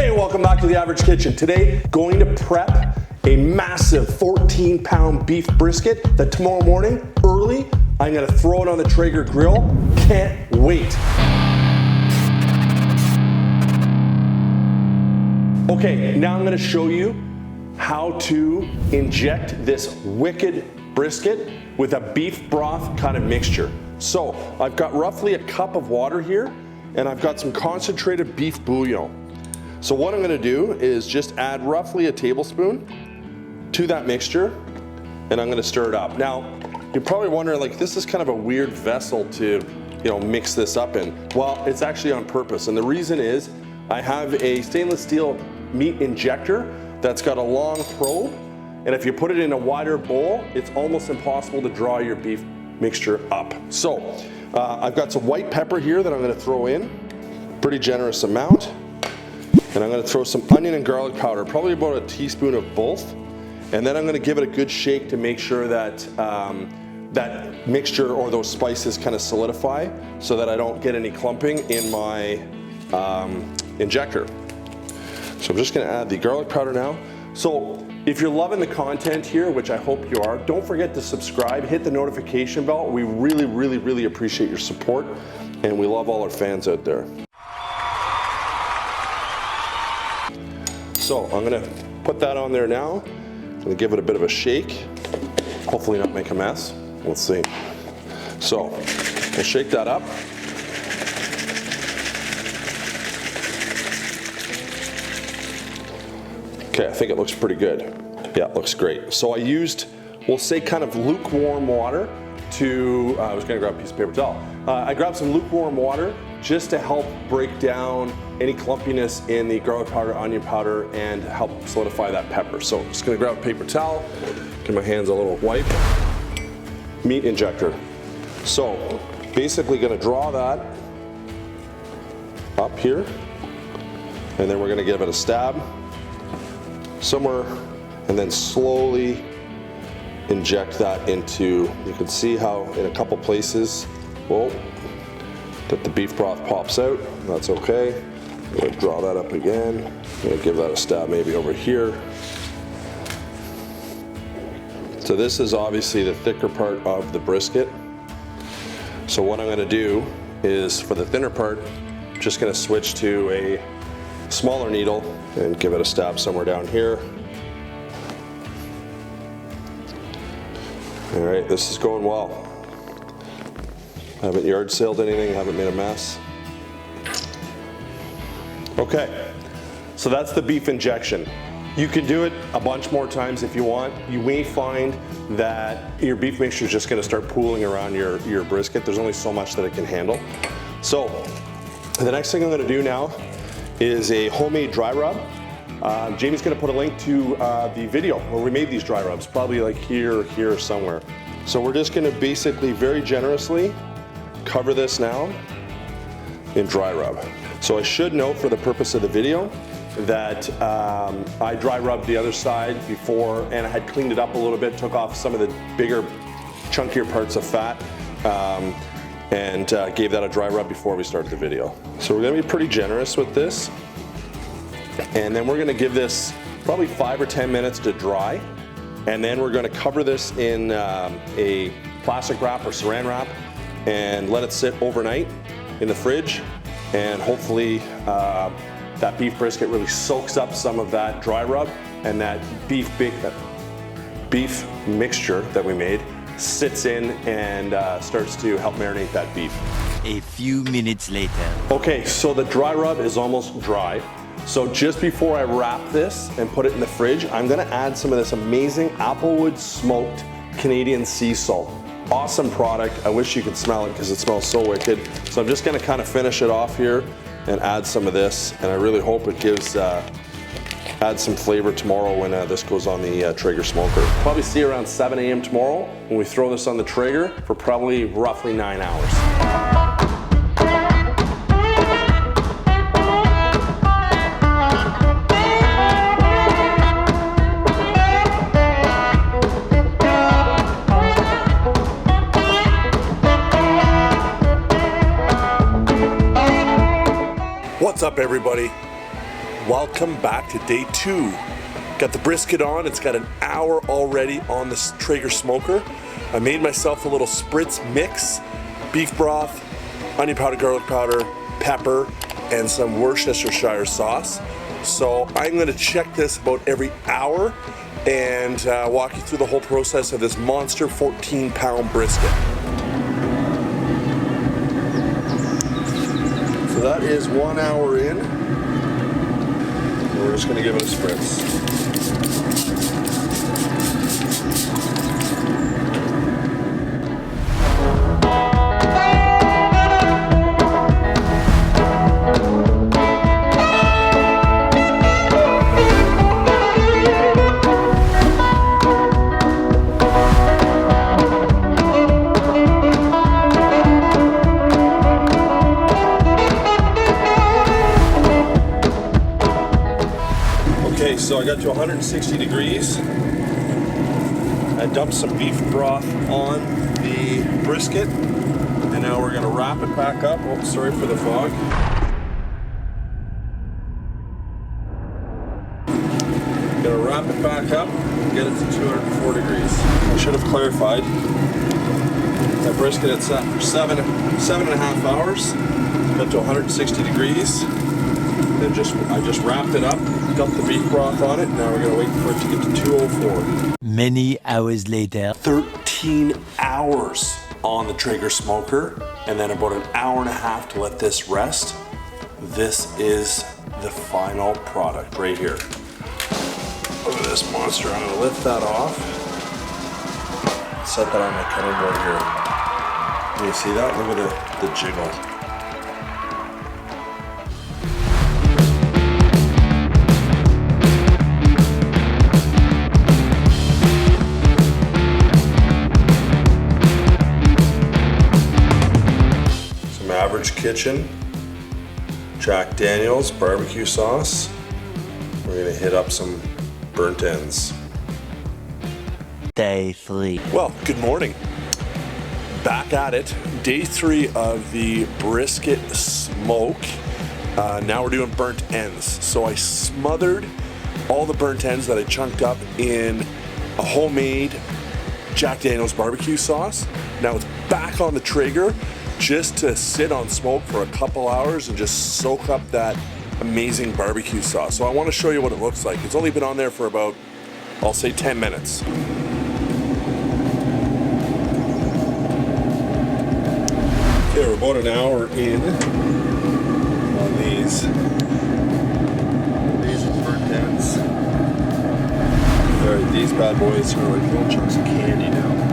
Hey, welcome back to The Average Kitchen. Today, going to prep a massive 14-pound beef brisket that tomorrow morning, early, I'm gonna throw it on the Traeger grill. Can't wait. Okay, now I'm gonna show you how to inject this wicked brisket with a beef broth kind of mixture. So, I've got roughly a cup of water here, and I've got some concentrated beef bouillon. So what I'm gonna do is just add roughly a tablespoon to that mixture, and I'm gonna stir it up. Now, you're probably wondering, like, this is kind of a weird vessel to, mix this up in. Well, it's actually on purpose, and the reason is I have a stainless steel meat injector that's got a long probe, and if you put it in a wider bowl, it's almost impossible to draw your beef mixture up. So, I've got some white pepper here that I'm gonna throw in, pretty generous amount. And I'm gonna throw some onion and garlic powder, probably about a teaspoon of both. And then I'm gonna give it a good shake to make sure that that mixture or those spices kind of solidify so that I don't get any clumping in my injector. So I'm just gonna add the garlic powder now. So if you're loving the content here, which I hope you are, don't forget to subscribe, hit the notification bell. We really, really, really appreciate your support, and we love all our fans out there. So I'm gonna put that on there now. I'm gonna give it a bit of a shake. Hopefully not make a mess. Let's see. So we'll shake that up. Okay, I think it looks pretty good. Yeah, it looks great. So I used, we'll say, kind of lukewarm water to, I was gonna grab a piece of paper towel. I grabbed some lukewarm water just to help break down any clumpiness in the garlic powder, onion powder, and help solidify that pepper. So I'm just gonna grab a paper towel, give my hands a little wipe. Meat injector. So basically gonna draw that up here, and then we're gonna give it a stab somewhere, and then slowly inject that into, you can see how in a couple places, whoa, that the beef broth pops out. That's okay. I'm gonna draw that up again. I'm gonna give that a stab maybe over here. So this is obviously the thicker part of the brisket. So what I'm gonna do is, for the thinner part, I'm just gonna switch to a smaller needle and give it a stab somewhere down here. All right, this is going well. Haven't yard saled anything, haven't made a mess. Okay, so that's the beef injection. You can do it a bunch more times if you want. You may find that your beef mixture is just gonna start pooling around your brisket. There's only so much that it can handle. So the next thing I'm gonna do now is a homemade dry rub. Jamie's gonna put a link to the video where we made these dry rubs, probably like here somewhere. So we're just gonna basically very generously cover this now in dry rub. So I should note, for the purpose of the video, that I dry rubbed the other side before, and I had cleaned it up a little bit, took off some of the bigger, chunkier parts of fat, and gave that a dry rub before we started the video. So we're gonna be pretty generous with this, and then we're gonna give this probably 5 or 10 minutes to dry, and then we're gonna cover this in a plastic wrap or saran wrap and let it sit overnight in the fridge, and hopefully that beef brisket really soaks up some of that dry rub, and that beef mixture that we made sits in and starts to help marinate that beef. A few minutes later. Okay, so the dry rub is almost dry. So just before I wrap this and put it in the fridge, I'm gonna add some of this amazing Applewood smoked Canadian sea salt. Awesome product. I wish you could smell it because it smells so wicked. So I'm just gonna kind of finish it off here and add some of this, and I really hope it gives adds some flavor tomorrow when this goes on the Traeger smoker. Probably see you around 7 a.m. tomorrow when we throw this on the Traeger for probably roughly 9 hours. What's up, everybody? Welcome back to day 2. Got the brisket on. It's got an hour already on the Traeger smoker. I made myself a little spritz mix, beef broth, onion powder, garlic powder, pepper, and some Worcestershire sauce. So I'm going to check this about every hour and walk you through the whole process of this monster 14-pound brisket. So that is 1 hour in. We're just going to give it a spritz. Okay, so I got to 160 degrees. I dumped some beef broth on the brisket, and now we're gonna wrap it back up. Oh, sorry for the fog. Gonna wrap it back up and get it to 204 degrees. I should have clarified. That brisket had sat for seven and a half hours. Got to 160 degrees. Then I just wrapped it up, dumped the beef broth on it. Now we're gonna wait for it to get to 204. Many hours later. 13 hours on the Traeger smoker, and then about an hour and a half to let this rest. This is the final product right here. Look at this monster. I'm gonna lift that off. Set that on my cutting board here. Can you see that? Look at the jiggle. Average Kitchen, Jack Daniel's barbecue sauce. We're gonna hit up some burnt ends. Day 3. Well, good morning. Back at it. Day 3 of the brisket smoke. Now we're doing burnt ends. So I smothered all the burnt ends that I chunked up in a homemade Jack Daniel's barbecue sauce. Now it's back on the Traeger, just to sit on smoke for a couple hours and just soak up that amazing barbecue sauce. So I want to show you what it looks like. It's only been on there for about, I'll say 10 minutes. Okay, we're about an hour in on these. These are burnt ends. All right, these bad boys are like little chunks of candy now.